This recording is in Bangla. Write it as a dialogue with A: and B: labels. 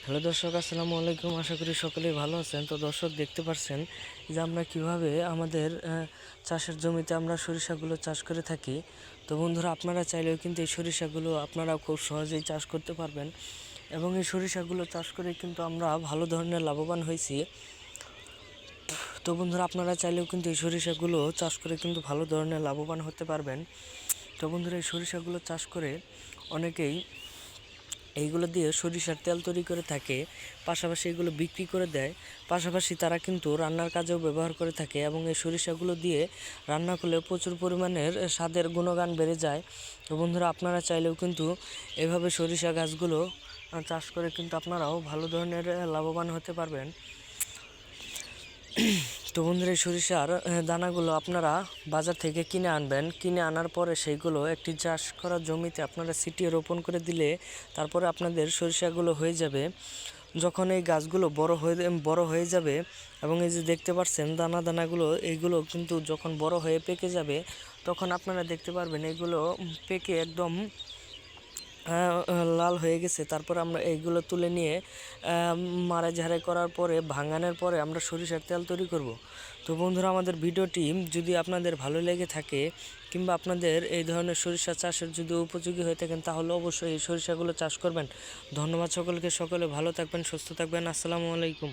A: হ্যালো দর্শক, আসসালামু আলাইকুম। আশা করি সকলেই ভালো আছেন। তো দর্শক, দেখতে পাচ্ছেন যে আমরা কিভাবে আমাদের চাষের জমিতে আমরা সরিষাগুলো চাষ করে থাকি। তো বন্ধুরা, আপনারা চাইলেও কিন্তু এই সরিষাগুলো আপনারা খুব সহজেই চাষ করতে পারবেন এবং এই সরিষাগুলো চাষ করে কিন্তু আমরা ভালো ধরনের লাভবান হয়েছি। তো বন্ধুরা, আপনারা চাইলেও কিন্তু এই সরিষাগুলো চাষ করে কিন্তু ভালো ধরনের লাভবান হতে পারবেন। তো বন্ধুরা, এই সরিষাগুলো চাষ করে অনেকেই এইগুলো দিয়ে সরিষার তেল তৈরি করে থাকে, পাশাপাশি এগুলো বিক্রি করে দেয়। পাশাপাশি তারা কিন্তু রান্নার কাজেও ব্যবহার করে থাকে এবং এই সরিষাগুলো দিয়ে রান্না করলে প্রচুর পরিমাণের স্বাদের গুণগান বেড়ে যায়। তো বন্ধুরা, আপনারা চাইলেও কিন্তু এভাবে সরিষা গাছগুলো চাষ করে কিন্তু আপনারাও ভালো ধরনের লাভবান হতে পারবেন। তো বন্ধুরা, এই সরিষার দানাগুলো আপনারা বাজার থেকে কিনে আনবেন। কিনে আনার পরে সেইগুলো একটি চাষ করা জমিতে আপনারা ছিটিয়ে রোপণ করে দিলে তারপরে আপনাদের সরিষাগুলো হয়ে যাবে। যখন এই গাছগুলো বড় হয়ে যাবে এবং এই যে দেখতে পাচ্ছেন দানাগুলো, এইগুলো কিন্তু যখন বড় হয়ে পেকে যাবে তখন আপনারা দেখতে পারবেন এগুলো পেকে একদম লাল হয়ে গেছে। তারপর আমরা এইগুলো তুলে নিয়ে মাড়াই ঝাড়াই করার পরে ভাঙানোর পরে আমরা সরিষার তেল তৈরি করব। তো বন্ধুরা, আমাদের ভিডিওটি যদি আপনাদের ভালো লেগে থাকে কিংবা আপনাদের এই ধরনের সরিষা চাষের যদি উপযোগী হয়ে থাকেন তাহলে অবশ্যই এই সরিষাগুলো চাষ করবেন। ধন্যবাদ সকলকে। সকলে ভালো থাকবেন, সুস্থ থাকবেন। আসসালামু আলাইকুম।